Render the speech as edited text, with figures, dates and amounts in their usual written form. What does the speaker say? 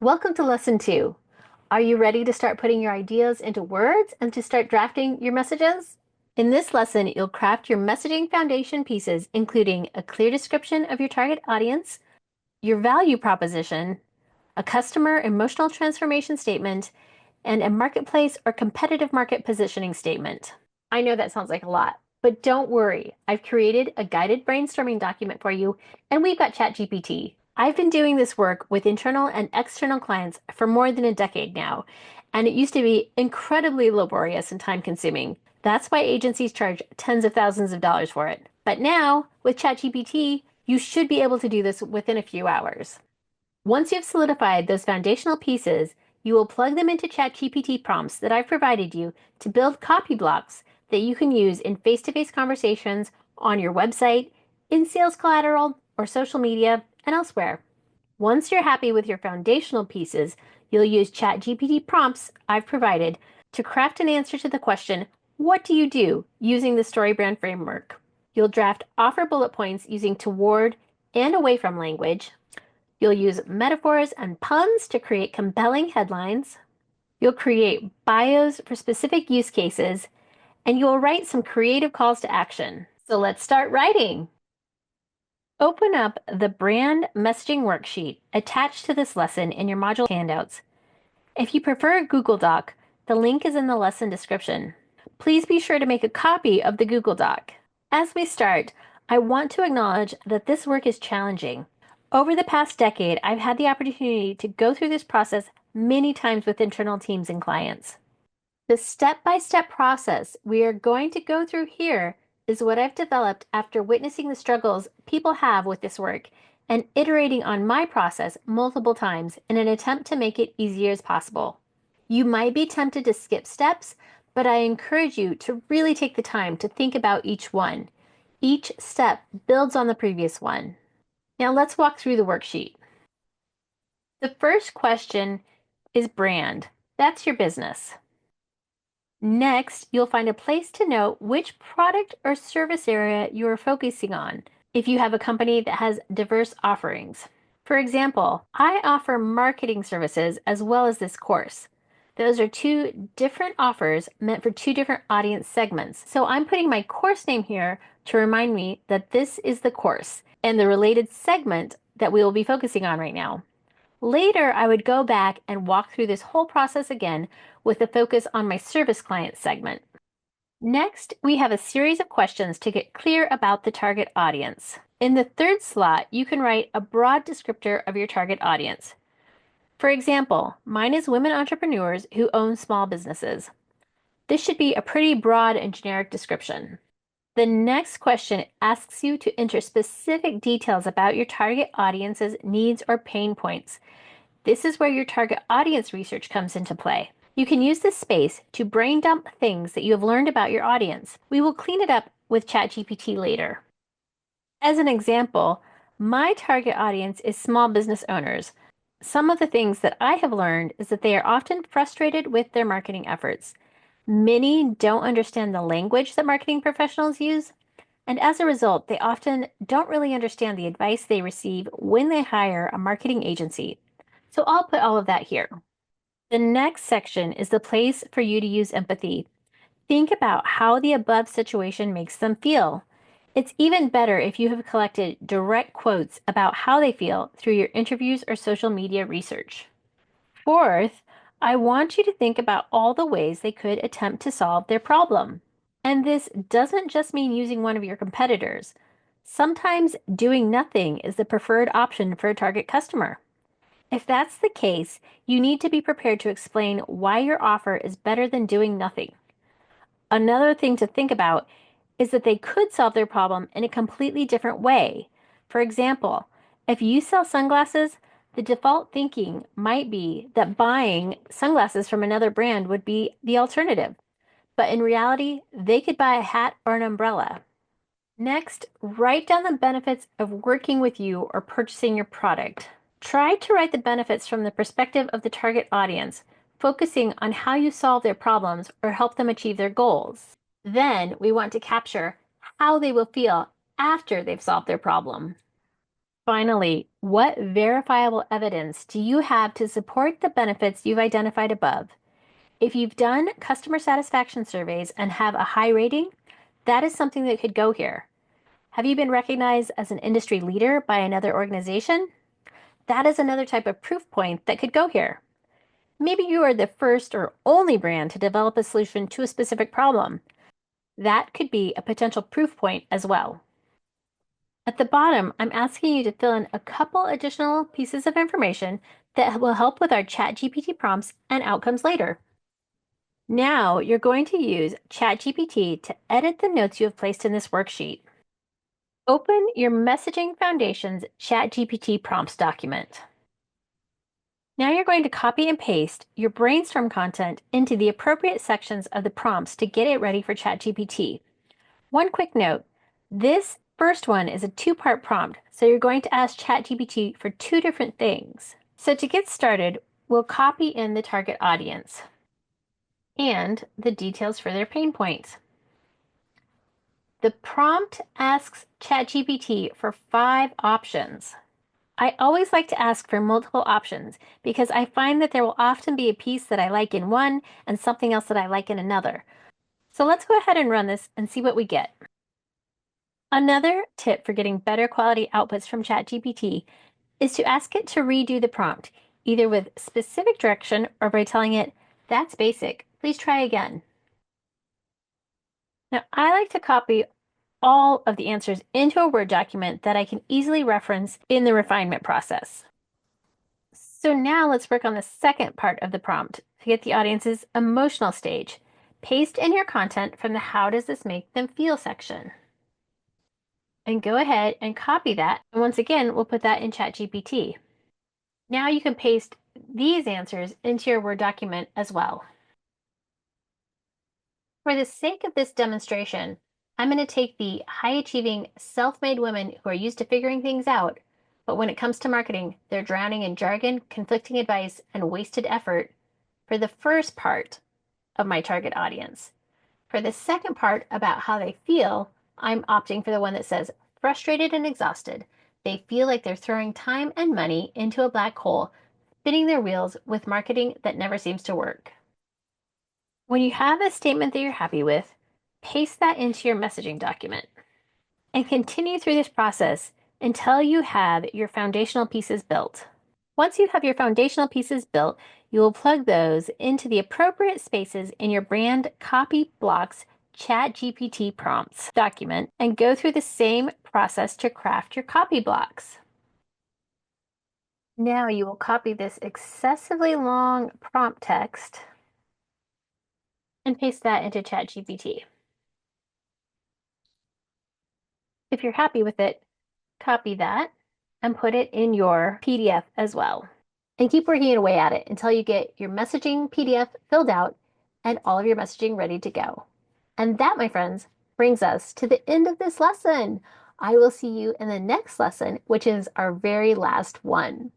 Welcome to Lesson 2. Are you ready to start putting your ideas into words and to start drafting your messages? In this lesson, you'll craft your messaging foundation pieces, including a clear description of your target audience, your value proposition, a customer emotional transformation statement, and a marketplace or competitive market positioning statement. I know that sounds like a lot, but don't worry. I've created a guided brainstorming document for you, and we've got ChatGPT. I've been doing this work with internal and external clients for more than a decade now, and it used to be incredibly laborious and time consuming. That's why agencies charge tens of thousands of dollars for it. But now, with ChatGPT, you should be able to do this within a few hours. Once you've solidified those foundational pieces, you will plug them into ChatGPT prompts that I've provided you to build copy blocks that you can use in face-to-face conversations on your website, in sales collateral, or social media, and elsewhere. Once you're happy with your foundational pieces, you'll use ChatGPT prompts I've provided to craft an answer to the question, what do you do, using the StoryBrand framework. You'll draft offer bullet points using toward and away from language. You'll use metaphors and puns to create compelling headlines. You'll create bios for specific use cases, and you'll write some creative calls to action. So let's start writing. Open up the brand messaging worksheet attached to this lesson in your module handouts. If you prefer a Google Doc, the link is in the lesson description. Please be sure to make a copy of the Google Doc. As we start, I want to acknowledge that this work is challenging. Over the past decade, I've had the opportunity to go through this process many times with internal teams and clients. The step-by-step process we are going to go through here is what I've developed after witnessing the struggles people have with this work and iterating on my process multiple times in an attempt to make it easier as possible. You might be tempted to skip steps, but I encourage you to really take the time to think about each one. Each step builds on the previous one. Now let's walk through the worksheet. The first question is brand. That's your business. Next, you'll find a place to note which product or service area you are focusing on if you have a company that has diverse offerings. For example, I offer marketing services as well as this course. Those are two different offers meant for two different audience segments. So I'm putting my course name here to remind me that this is the course and the related segment that we will be focusing on right now. Later, I would go back and walk through this whole process again with a focus on my service client segment. Next, we have a series of questions to get clear about the target audience. In the third slot, you can write a broad descriptor of your target audience. For example, mine is women entrepreneurs who own small businesses. This should be a pretty broad and generic description. The next question asks you to enter specific details about your target audience's needs or pain points. This is where your target audience research comes into play. You can use this space to brain dump things that you have learned about your audience. We will clean it up with ChatGPT later. As an example, my target audience is small business owners. Some of the things that I have learned is that they are often frustrated with their marketing efforts. Many don't understand the language that marketing professionals use, and as a result, they often don't really understand the advice they receive when they hire a marketing agency. So I'll put all of that here. The next section is the place for you to use empathy. Think about how the above situation makes them feel. It's even better if you have collected direct quotes about how they feel through your interviews or social media research. Fourth, I want you to think about all the ways they could attempt to solve their problem. And this doesn't just mean using one of your competitors. Sometimes doing nothing is the preferred option for a target customer. If that's the case, you need to be prepared to explain why your offer is better than doing nothing. Another thing to think about is that they could solve their problem in a completely different way. For example, if you sell sunglasses, the default thinking might be that buying sunglasses from another brand would be the alternative. But in reality, they could buy a hat or an umbrella. Next, write down the benefits of working with you or purchasing your product. Try to write the benefits from the perspective of the target audience, focusing on how you solve their problems or help them achieve their goals. Then we want to capture how they will feel after they've solved their problem. Finally, what verifiable evidence do you have to support the benefits you've identified above? If you've done customer satisfaction surveys and have a high rating, that is something that could go here. Have you been recognized as an industry leader by another organization? That is another type of proof point that could go here. Maybe you are the first or only brand to develop a solution to a specific problem. That could be a potential proof point as well. At the bottom, I'm asking you to fill in a couple additional pieces of information that will help with our ChatGPT prompts and outcomes later. Now you're going to use ChatGPT to edit the notes you have placed in this worksheet. Open your Messaging Foundations ChatGPT prompts document. Now you're going to copy and paste your brainstorm content into the appropriate sections of the prompts to get it ready for ChatGPT. One quick note, this first one is a two-part prompt, so you're going to ask ChatGPT for two different things. So to get started, we'll copy in the target audience and the details for their pain points. The prompt asks ChatGPT for 5 options. I always like to ask for multiple options because I find that there will often be a piece that I like in one and something else that I like in another. So let's go ahead and run this and see what we get. Another tip for getting better quality outputs from ChatGPT is to ask it to redo the prompt, either with specific direction or by telling it, "That's basic, please try again." Now, I like to copy all of the answers into a Word document that I can easily reference in the refinement process. So now let's work on the second part of the prompt to get the audience's emotional stage. Paste in your content from the "How does this make them feel" section. And go ahead and copy that. And once again, we'll put that in ChatGPT. Now you can paste these answers into your Word document as well. For the sake of this demonstration, I'm going to take the high-achieving, self-made women who are used to figuring things out, but when it comes to marketing, they're drowning in jargon, conflicting advice, and wasted effort for the first part of my target audience. For the second part about how they feel, I'm opting for the one that says frustrated and exhausted. They feel like they're throwing time and money into a black hole, spinning their wheels with marketing that never seems to work. When you have a statement that you're happy with, paste that into your messaging document and continue through this process until you have your foundational pieces built. Once you have your foundational pieces built, you will plug those into the appropriate spaces in your brand copy blocks ChatGPT prompts document and go through the same process to craft your copy blocks. Now you will copy this excessively long prompt text and paste that into ChatGPT. If you're happy with it, copy that and put it in your PDF as well. And keep working away at it until you get your messaging PDF filled out and all of your messaging ready to go. And that, my friends, brings us to the end of this lesson. I will see you in the next lesson, which is our very last one.